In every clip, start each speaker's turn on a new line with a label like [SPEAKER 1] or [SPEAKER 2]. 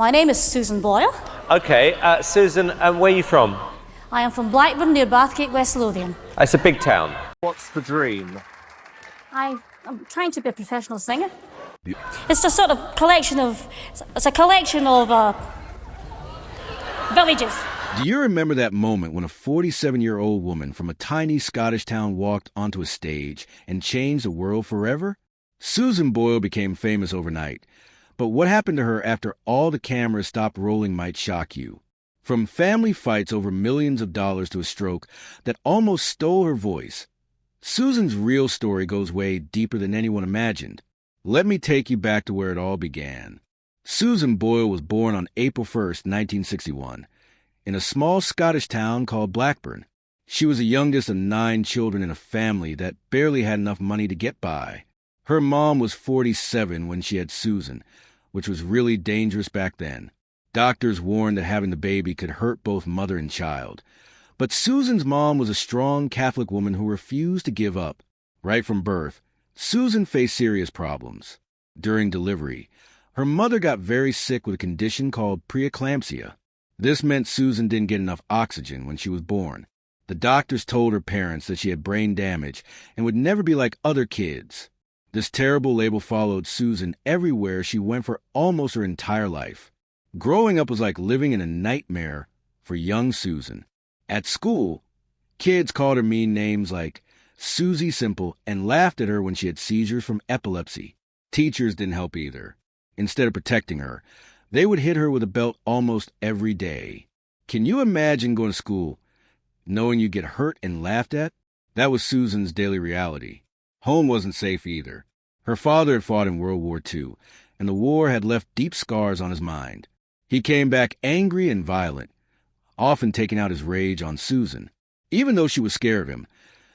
[SPEAKER 1] My name is Susan Boyle.
[SPEAKER 2] Okay, Susan, where are you from?
[SPEAKER 1] I am from Blackburn near Bathgate, West Lothian.
[SPEAKER 2] It's a big town. What's the dream?
[SPEAKER 1] I'm trying to be a professional singer. It's a sort of collection of, villages.
[SPEAKER 3] Do you remember that moment when a 47-year-old woman from a tiny Scottish town walked onto a stage and changed the world forever? Susan Boyle became famous overnight. But what happened to her after all the cameras stopped rolling might shock you. From family fights over millions of dollars to a stroke that almost stole her voice, Susan's real story goes way deeper than anyone imagined. Let me take you back to where it all began. Susan Boyle was born on April 1st, 1961, in a small Scottish town called Blackburn. She was the youngest of 9 children in a family that barely had enough money to get by. Her mom was 47 when she had Susan, which was really dangerous back then. Doctors warned that having the baby could hurt both mother and child. But Susan's mom was a strong Catholic woman who refused to give up. Right from birth, Susan faced serious problems. During delivery, her mother got very sick with a condition called preeclampsia. This meant Susan didn't get enough oxygen when she was born. The doctors told her parents that she had brain damage and would never be like other kids. This terrible label followed Susan everywhere she went for almost her entire life. Growing up was like living in a nightmare for young Susan. At school, kids called her mean names like Susie Simple and laughed at her when she had seizures from epilepsy. Teachers didn't help either. Instead of protecting her, they would hit her with a belt almost every day. Can you imagine going to school knowing you get hurt and laughed at? That was Susan's daily reality. Home wasn't safe either. Her father had fought in World War II, and the war had left deep scars on his mind. He came back angry and violent, often taking out his rage on Susan. Even though she was scared of him,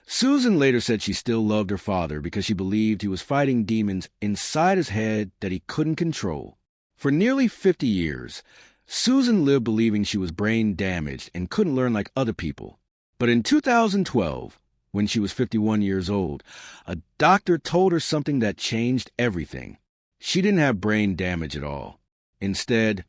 [SPEAKER 3] Susan later said she still loved her father because she believed he was fighting demons inside his head that he couldn't control. For nearly 50 years, Susan lived believing she was brain damaged and couldn't learn like other people. But in 2012, when she was 51 years old, a doctor told her something that changed everything. She didn't have brain damage at all. Instead,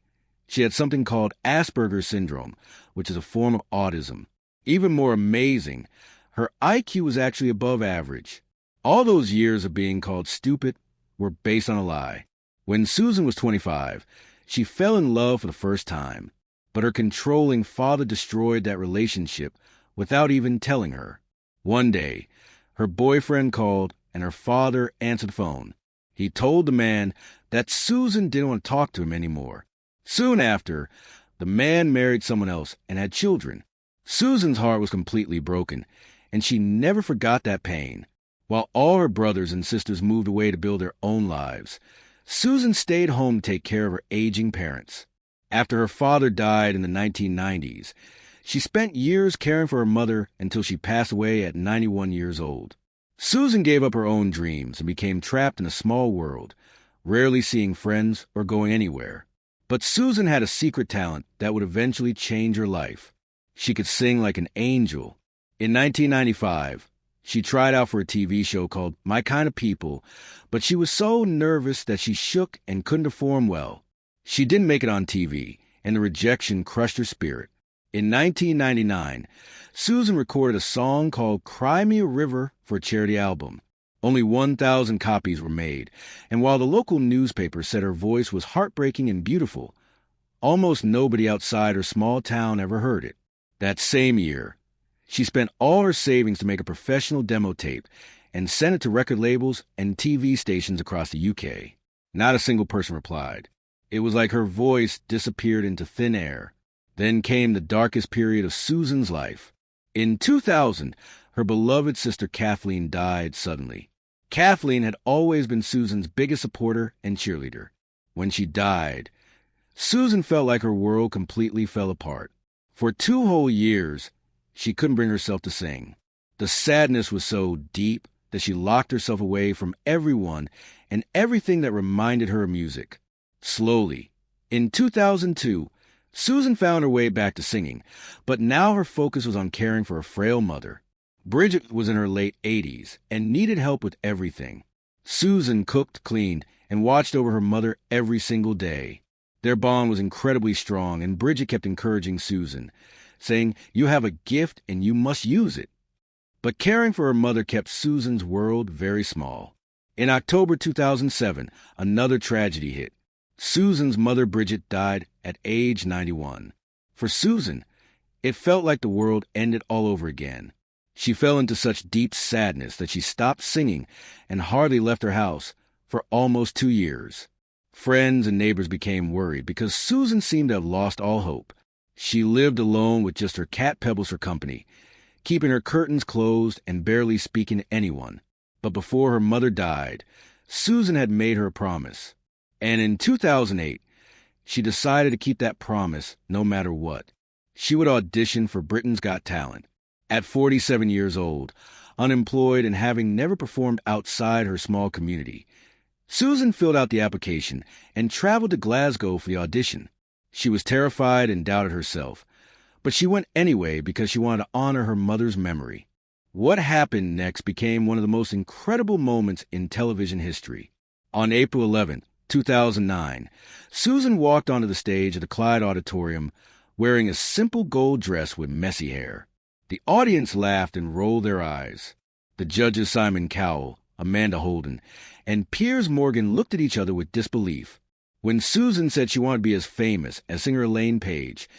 [SPEAKER 3] she had something called Asperger's syndrome, which is a form of autism. Even more amazing, her IQ was actually above average. All those years of being called stupid were based on a lie. When Susan was 25, she fell in love for the first time, but her controlling father destroyed that relationship without even telling her. One day, her boyfriend called and her father answered the phone. He told the man that Susan didn't want to talk to him anymore. Soon after, the man married someone else and had children. Susan's heart was completely broken, and she never forgot that pain. While all her brothers and sisters moved away to build their own lives, Susan stayed home to take care of her aging parents. After her father died in the 1990s, she spent years caring for her mother until she passed away at 91 years old. Susan gave up her own dreams and became trapped in a small world, rarely seeing friends or going anywhere. But Susan had a secret talent that would eventually change her life. She could sing like an angel. In 1995, she tried out for a TV show called My Kind of People, but she was so nervous that she shook and couldn't perform well. She didn't make it on TV, and the rejection crushed her spirit. In 1999, Susan recorded a song called Cry Me a River for a charity album. Only 1,000 copies were made, and while the local newspaper said her voice was heartbreaking and beautiful, almost nobody outside her small town ever heard it. That same year, she spent all her savings to make a professional demo tape and sent it to record labels and TV stations across the UK. Not a single person replied. It was like her voice disappeared into thin air. Then came the darkest period of Susan's life. In 2000, her beloved sister Kathleen died suddenly. Kathleen had always been Susan's biggest supporter and cheerleader. When she died, Susan felt like her world completely fell apart. For 2 whole years, she couldn't bring herself to sing. The sadness was so deep that she locked herself away from everyone and everything that reminded her of music. Slowly, in 2002, Susan found her way back to singing, but now her focus was on caring for a frail mother. Bridget was in her late 80s and needed help with everything. Susan cooked, cleaned, and watched over her mother every single day. Their bond was incredibly strong, and Bridget kept encouraging Susan, saying, "You have a gift and you must use it." But caring for her mother kept Susan's world very small. In October 2007, another tragedy hit. Susan's mother, Bridget, died at age 91. For Susan, it felt like the world ended all over again. She fell into such deep sadness that she stopped singing and hardly left her house for almost 2 years. Friends and neighbors became worried because Susan seemed to have lost all hope. She lived alone with just her cat Pebbles for company, keeping her curtains closed and barely speaking to anyone. But before her mother died, Susan had made her a promise. And in 2008, she decided to keep that promise no matter what. She would audition for Britain's Got Talent. At 47 years old, unemployed and having never performed outside her small community, Susan filled out the application and traveled to Glasgow for the audition. She was terrified and doubted herself, but she went anyway because she wanted to honor her mother's memory. What happened next became one of the most incredible moments in television history. On April 11, 2009, Susan walked onto the stage at the Clyde Auditorium wearing a simple gold dress with messy hair. The audience laughed and rolled their eyes. The judges Simon Cowell, Amanda Holden, and Piers Morgan looked at each other with disbelief. When Susan said she wanted to be as famous as singer Elaine Paige,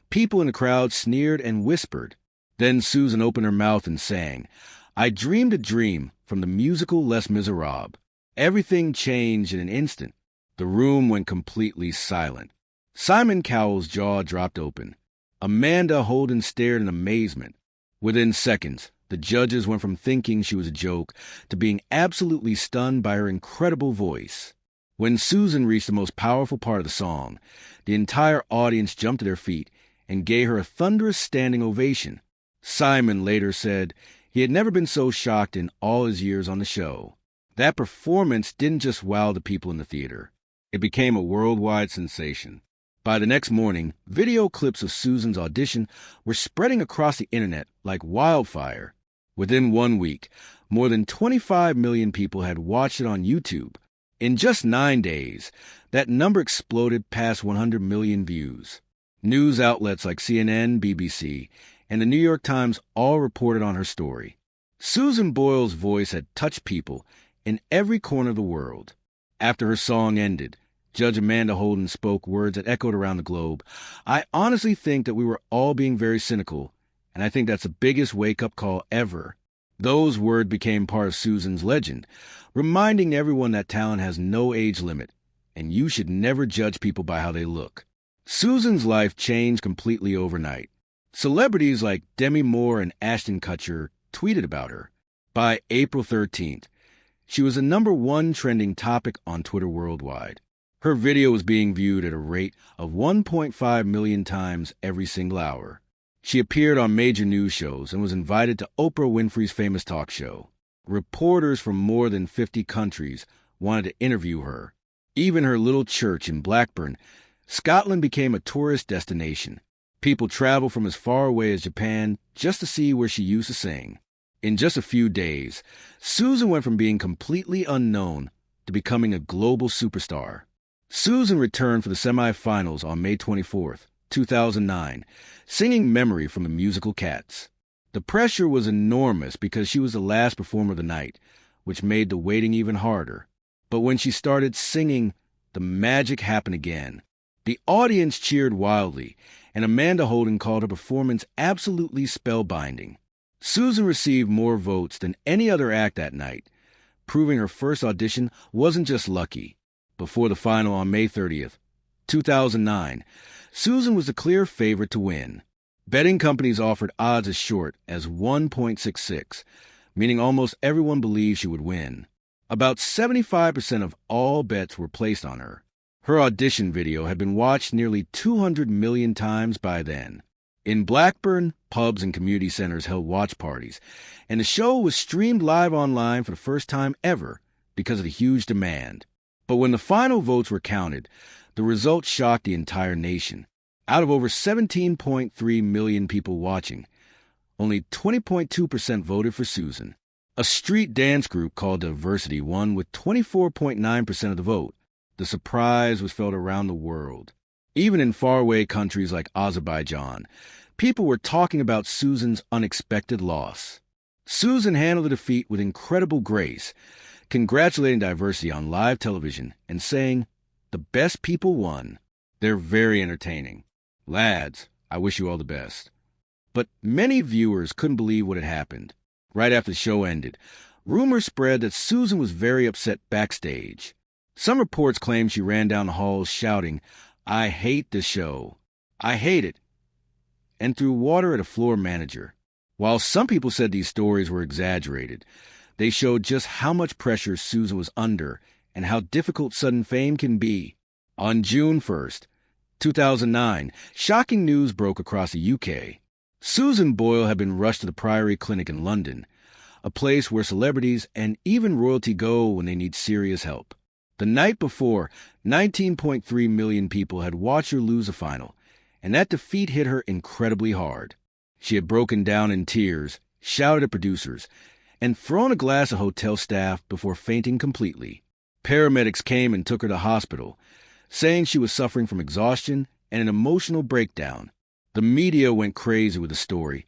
[SPEAKER 3] people in the crowd sneered and whispered. Then Susan opened her mouth and sang, "I Dreamed a Dream" from the musical Les Miserables. Everything changed in an instant. The room went completely silent. Simon Cowell's jaw dropped open. Amanda Holden stared in amazement. Within seconds, the judges went from thinking she was a joke to being absolutely stunned by her incredible voice. When Susan reached the most powerful part of the song, the entire audience jumped to their feet and gave her a thunderous standing ovation. Simon later said he had never been so shocked in all his years on the show. That performance didn't just wow the people in the theater. It became a worldwide sensation. By the next morning, video clips of Susan's audition were spreading across the internet like wildfire. Within 1 week, more than 25 million people had watched it on YouTube. In just 9 days, that number exploded past 100 million views. News outlets like CNN, BBC, and the New York Times all reported on her story. Susan Boyle's voice had touched people in every corner of the world. After her song ended, Judge Amanda Holden spoke words that echoed around the globe. "I honestly think that we were all being very cynical, and I think that's the biggest wake-up call ever." Those words became part of Susan's legend, reminding everyone that talent has no age limit, and you should never judge people by how they look. Susan's life changed completely overnight. Celebrities like Demi Moore and Ashton Kutcher tweeted about her. By April 13th, she was the #1 trending topic on Twitter worldwide. Her video was being viewed at a rate of 1.5 million times every single hour. She appeared on major news shows and was invited to Oprah Winfrey's famous talk show. Reporters from more than 50 countries wanted to interview her. Even her little church in Blackburn, Scotland, became a tourist destination. People traveled from as far away as Japan just to see where she used to sing. In just a few days, Susan went from being completely unknown to becoming a global superstar. Susan returned for the semifinals on May 24th, 2009, singing Memory from the musical Cats. The pressure was enormous because she was the last performer of the night, which made the waiting even harder. But when she started singing, the magic happened again. The audience cheered wildly, and Amanda Holden called her performance absolutely spellbinding. Susan received more votes than any other act that night, proving her first audition wasn't just lucky. Before the final on May 30th, 2009, Susan was the clear favorite to win. Betting companies offered odds as short as 1.66, meaning almost everyone believed she would win. About 75% of all bets were placed on her. Her audition video had been watched nearly 200 million times by then. In Blackburn, pubs and community centers held watch parties, and the show was streamed live online for the first time ever because of the huge demand. But when the final votes were counted, the results shocked the entire nation. Out of over 17.3 million people watching, only 20.2% voted for Susan. A street dance group called Diversity won with 24.9% of the vote. The surprise was felt around the world. Even in faraway countries like Azerbaijan, people were talking about Susan's unexpected loss. Susan handled the defeat with incredible grace, congratulating diversity on live television and saying, "The best people won." They're very entertaining. Lads, I wish you all the best. But many viewers couldn't believe what had happened. Right after the show ended, rumors spread that Susan was very upset backstage. Some reports claimed she ran down the halls shouting, "I hate this show. I hate it," and threw water at a floor manager. While some people said these stories were exaggerated, they showed just how much pressure Susan was under and how difficult sudden fame can be. On June 1st, 2009, shocking news broke across the UK. Susan Boyle had been rushed to the Priory Clinic in London, a place where celebrities and even royalty go when they need serious help. The night before, 19.3 million people had watched her lose a final, and that defeat hit her incredibly hard. She had broken down in tears, shouted at producers, and thrown a glass at hotel staff before fainting completely. Paramedics came and took her to hospital, saying she was suffering from exhaustion and an emotional breakdown. The media went crazy with the story,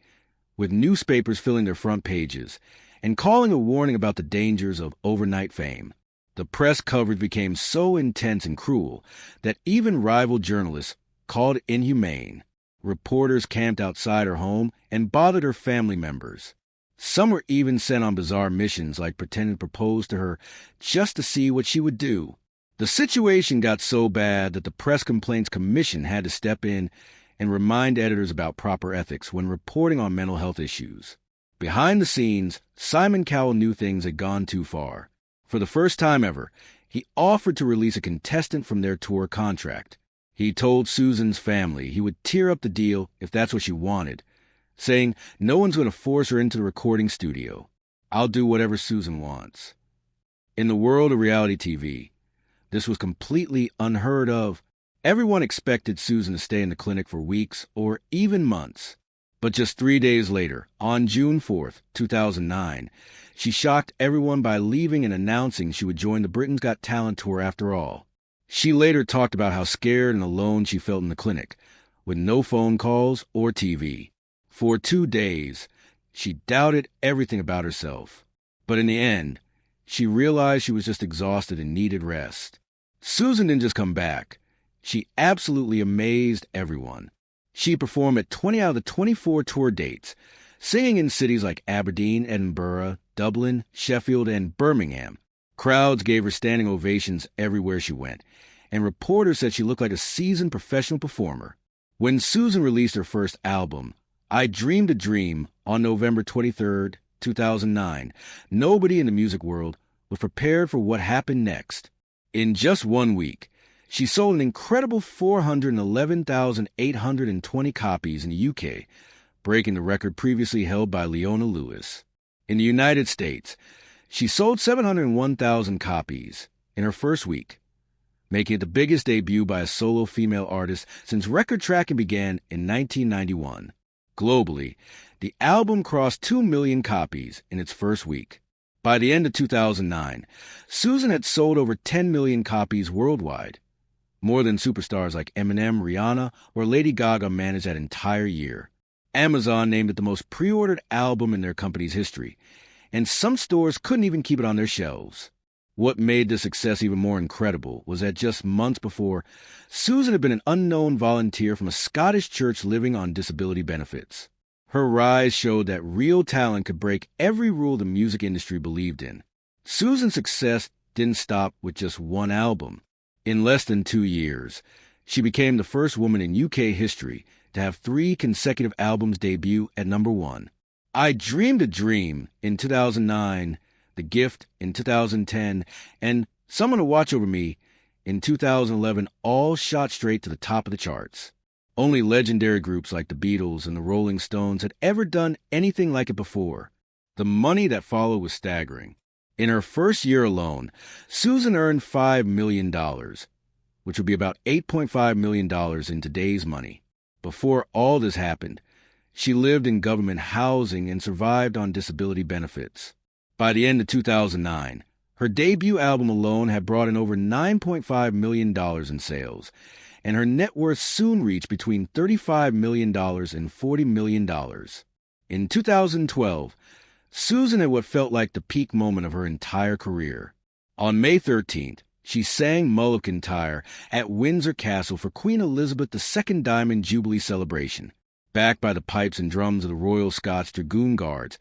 [SPEAKER 3] with newspapers filling their front pages and calling a warning about the dangers of overnight fame. The press coverage became so intense and cruel that even rival journalists called it inhumane. Reporters camped outside her home and bothered her family members. Some were even sent on bizarre missions like pretending to propose to her just to see what she would do. The situation got so bad that the Press Complaints Commission had to step in and remind editors about proper ethics when reporting on mental health issues. Behind the scenes, Simon Cowell knew things had gone too far. For the first time ever, he offered to release a contestant from their tour contract. He told Susan's family he would tear up the deal if that's what she wanted, saying, "No one's going to force her into the recording studio. I'll do whatever Susan wants." In the world of reality TV, this was completely unheard of. Everyone expected Susan to stay in the clinic for weeks or even months. But just 3 days later, on June 4th, 2009, she shocked everyone by leaving and announcing she would join the Britain's Got Talent tour after all. She later talked about how scared and alone she felt in the clinic, with no phone calls or TV. For 2 days, she doubted everything about herself. But in the end, she realized she was just exhausted and needed rest. Susan didn't just come back. She absolutely amazed everyone. She performed at 20 out of the 24 tour dates, singing in cities like Aberdeen, Edinburgh, Dublin, Sheffield, and Birmingham. Crowds gave her standing ovations everywhere she went, and reporters said she looked like a seasoned professional performer. When Susan released her first album, I Dreamed a Dream, on November 23, 2009, nobody in the music world was prepared for what happened next. In just 1 week, she sold an incredible 411,820 copies in the UK, breaking the record previously held by Leona Lewis. In the United States, she sold 701,000 copies in her first week, making it the biggest debut by a solo female artist since record tracking began in 1991. Globally, the album crossed 2 million copies in its first week. By the end of 2009, Susan had sold over 10 million copies worldwide, more than superstars like Eminem, Rihanna, or Lady Gaga managed that entire year. Amazon named it the most pre-ordered album in their company's history, and some stores couldn't even keep it on their shelves. What made this success even more incredible was that just months before, Susan had been an unknown volunteer from a Scottish church living on disability benefits. Her rise showed that real talent could break every rule the music industry believed in. Susan's success didn't stop with just one album. In less than 2 years, she became the first woman in UK history to have 3 consecutive albums debut at number 1. I Dreamed a Dream in 2009, The Gift in 2010, and Someone to Watch Over Me in 2011 all shot straight to the top of the charts. Only legendary groups like the Beatles and the Rolling Stones had ever done anything like it before. The money that followed was staggering. In her first year alone, Susan earned $5 million, which would be about $8.5 million in today's money. Before all this happened, she lived in government housing and survived on disability benefits. By the end of 2009, her debut album alone had brought in over $9.5 million in sales, and her net worth soon reached between $35 million and $40 million. In 2012, Susan had what felt like the peak moment of her entire career. On May 13th, she sang Mull of Kintyre at Windsor Castle for Queen Elizabeth II Diamond Jubilee celebration. Backed by the pipes and drums of the Royal Scots Dragoon Guards,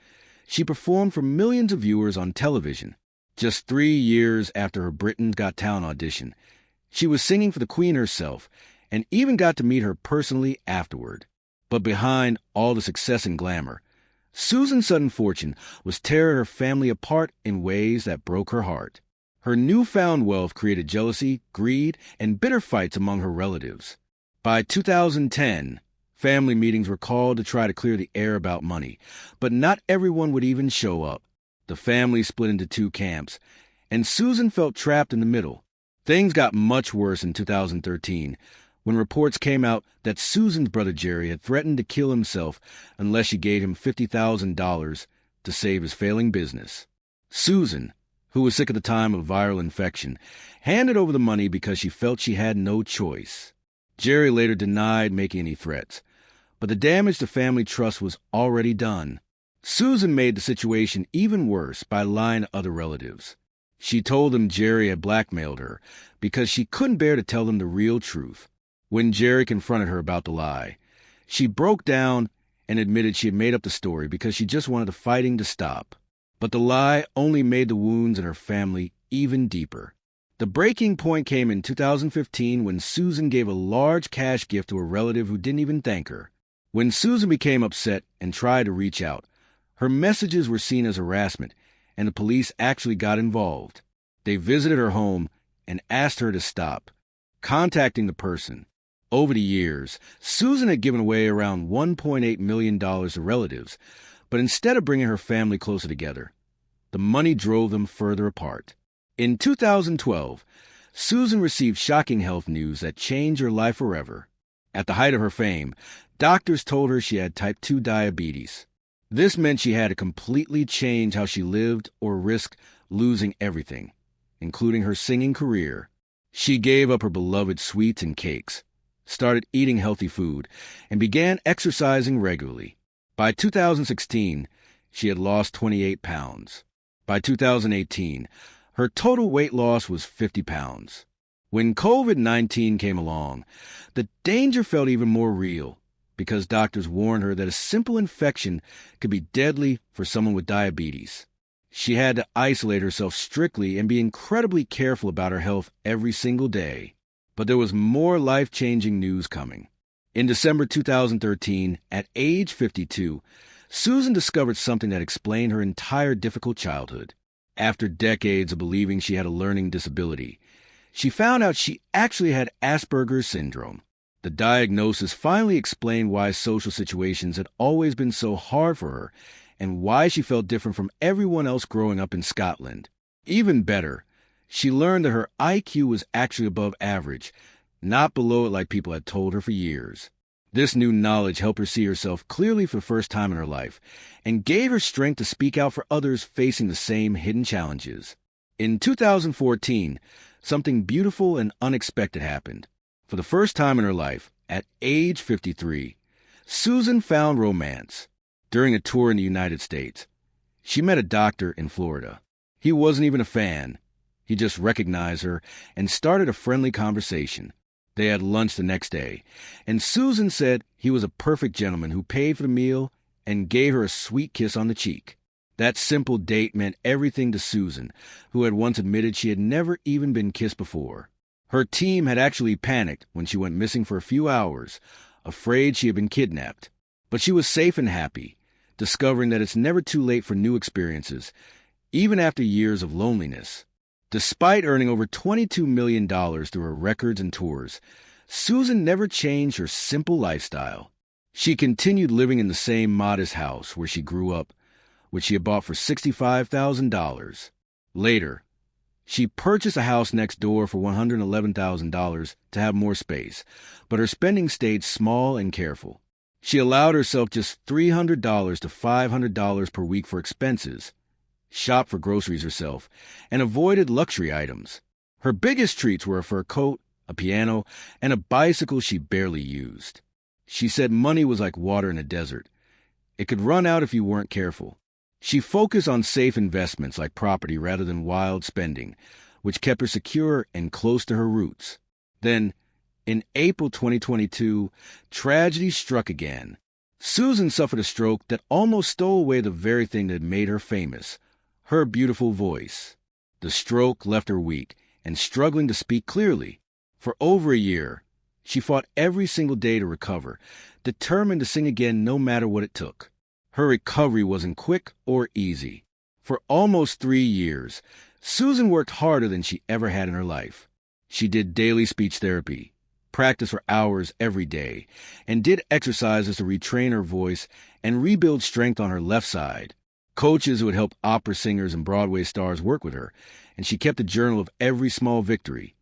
[SPEAKER 3] she performed for millions of viewers on television. Just 3 years after her Britain's Got Talent audition, she was singing for the Queen herself and even got to meet her personally afterward. But behind all the success and glamour, Susan's sudden fortune was tearing her family apart in ways that broke her heart. Her newfound wealth created jealousy, greed, and bitter fights among her relatives. By 2010, family meetings were called to try to clear the air about money, but not everyone would even show up. The family split into 2 camps, and Susan felt trapped in the middle. Things got much worse in 2013, when reports came out that Susan's brother Jerry had threatened to kill himself unless she gave him $50,000 to save his failing business. Susan, who was sick at the time of viral infection, handed over the money because she felt she had no choice. Jerry later denied making any threats, but the damage to family trust was already done. Susan made the situation even worse by lying to other relatives. She told them Jerry had blackmailed her because she couldn't bear to tell them the real truth. When Jerry confronted her about the lie, she broke down and admitted she had made up the story because she just wanted the fighting to stop. But the lie only made the wounds in her family even deeper. The breaking point came in 2015 when Susan gave a large cash gift to a relative who didn't even thank her. When Susan became upset and tried to reach out, her messages were seen as harassment, and the police actually got involved. They visited her home and asked her to stop contacting the person. Over the years, Susan had given away around $1.8 million to relatives, but instead of bringing her family closer together, the money drove them further apart. In 2012, Susan received shocking health news that changed her life forever. At the height of her fame, doctors told her she had type 2 diabetes. This meant she had to completely change how she lived or risk losing everything, including her singing career. She gave up her beloved sweets and cakes, started eating healthy food, and began exercising regularly. By 2016, she had lost 28 pounds. By 2018, her total weight loss was 50 pounds. When COVID-19 came along, the danger felt even more real because doctors warned her that a simple infection could be deadly for someone with diabetes. She had to isolate herself strictly and be incredibly careful about her health every single day. But there was more life-changing news coming. In December 2013, at age 52, Susan discovered something that explained her entire difficult childhood. After decades of believing she had a learning disability, she found out she actually had Asperger's syndrome. The diagnosis finally explained why social situations had always been so hard for her and why she felt different from everyone else growing up in Scotland. Even better, she learned that her IQ was actually above average, not below it like people had told her for years. This new knowledge helped her see herself clearly for the first time in her life and gave her strength to speak out for others facing the same hidden challenges. In 2014, something beautiful and unexpected happened. For the first time in her life, at age 53, Susan found romance. During a tour in the United States, she met a doctor in Florida. He wasn't even a fan. He just recognized her and started a friendly conversation. They had lunch the next day, and Susan said he was a perfect gentleman who paid for the meal and gave her a sweet kiss on the cheek. That simple date meant everything to Susan, who had once admitted she had never even been kissed before. Her team had actually panicked when she went missing for a few hours, afraid she had been kidnapped. But she was safe and happy, discovering that it's never too late for new experiences, even after years of loneliness. Despite earning over $22 million through her records and tours, Susan never changed her simple lifestyle. She continued living in the same modest house where she grew up, which she had bought for $65,000. Later, she purchased a house next door for $111,000 to have more space, but her spending stayed small and careful. She allowed herself just $300 to $500 per week for expenses, shopped for groceries herself, and avoided luxury items. Her biggest treats were a fur coat, a piano, and a bicycle she barely used. She said money was like water in a desert. It could run out if you weren't careful. She focused on safe investments like property rather than wild spending, which kept her secure and close to her roots. Then, in April 2022, tragedy struck again. Susan suffered a stroke that almost stole away the very thing that made her famous, her beautiful voice. The stroke left her weak and struggling to speak clearly. For over a year, she fought every single day to recover, determined to sing again no matter what it took. Her recovery wasn't quick or easy. For almost 3 years, Susan worked harder than she ever had in her life. She did daily speech therapy, practiced for hours every day, and did exercises to retrain her voice and rebuild strength on her left side. Coaches who would help opera singers and Broadway stars work with her, and she kept a journal of every small victory.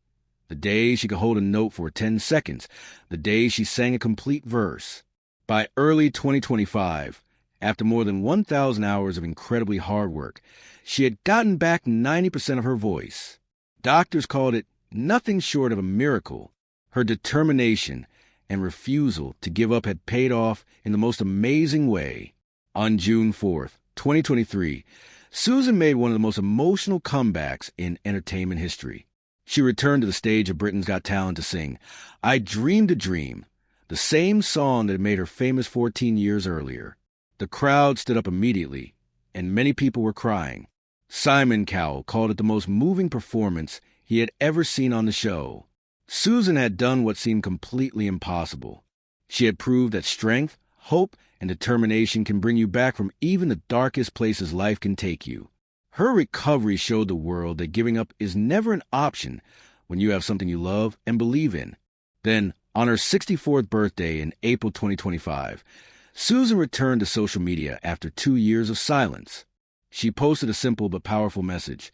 [SPEAKER 3] The day she could hold a note for 10 seconds, the day she sang a complete verse. By early 2025, after more than 1,000 hours of incredibly hard work, she had gotten back 90% of her voice. Doctors called it nothing short of a miracle. Her determination and refusal to give up had paid off in the most amazing way. On June 4th, 2023, Susan made one of the most emotional comebacks in entertainment history. She returned to the stage of Britain's Got Talent to sing "I Dreamed a Dream," the same song that had made her famous 14 years earlier. The crowd stood up immediately, and many people were crying. Simon Cowell called it the most moving performance he had ever seen on the show. Susan had done what seemed completely impossible. She had proved that strength, hope, and determination can bring you back from even the darkest places life can take you. Her recovery showed the world that giving up is never an option when you have something you love and believe in. Then, on her 64th birthday in April 2025, Susan returned to social media after 2 years of silence. She posted a simple but powerful message.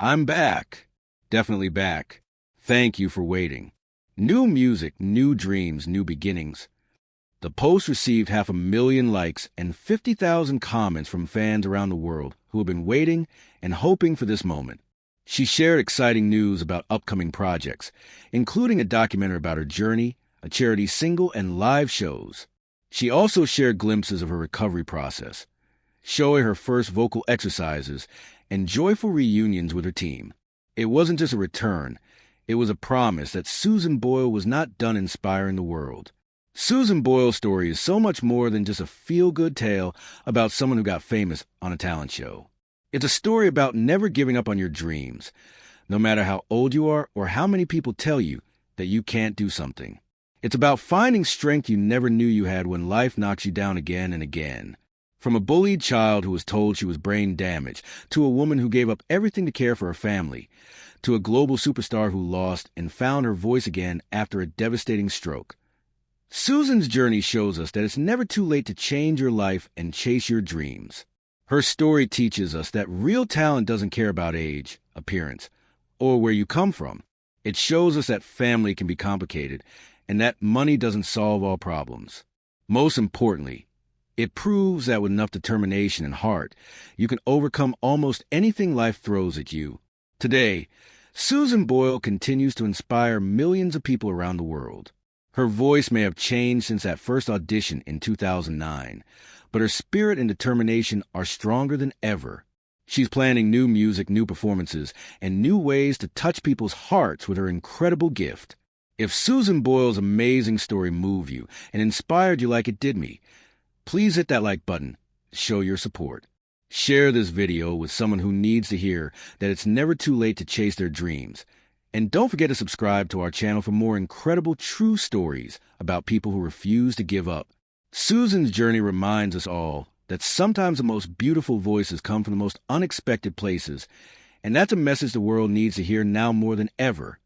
[SPEAKER 3] "I'm back. Definitely back. Thank you for waiting. New music, new dreams, new beginnings." The post received 500,000 likes and 50,000 comments from fans around the world who have been waiting and hoping for this moment. She shared exciting news about upcoming projects, including a documentary about her journey, a charity single, and live shows. She also shared glimpses of her recovery process, showing her first vocal exercises and joyful reunions with her team. It wasn't just a return, it was a promise that Susan Boyle was not done inspiring the world. Susan Boyle's story is so much more than just a feel-good tale about someone who got famous on a talent show. It's a story about never giving up on your dreams, no matter how old you are or how many people tell you that you can't do something. It's about finding strength you never knew you had when life knocks you down again and again. From a bullied child who was told she was brain damaged, to a woman who gave up everything to care for her family, to a global superstar who lost and found her voice again after a devastating stroke. Susan's journey shows us that it's never too late to change your life and chase your dreams. Her story teaches us that real talent doesn't care about age, appearance, or where you come from. It shows us that family can be complicated and that money doesn't solve all problems. Most importantly, it proves that with enough determination and heart, you can overcome almost anything life throws at you. Today, Susan Boyle continues to inspire millions of people around the world. Her voice may have changed since that first audition in 2009, but her spirit and determination are stronger than ever. She's planning new music, new performances, and new ways to touch people's hearts with her incredible gift. If Susan Boyle's amazing story moved you and inspired you like it did me, please hit that like button to show your support. Share this video with someone who needs to hear that it's never too late to chase their dreams. And don't forget to subscribe to our channel for more incredible true stories about people who refuse to give up. Susan's journey reminds us all that sometimes the most beautiful voices come from the most unexpected places, and that's a message the world needs to hear now more than ever.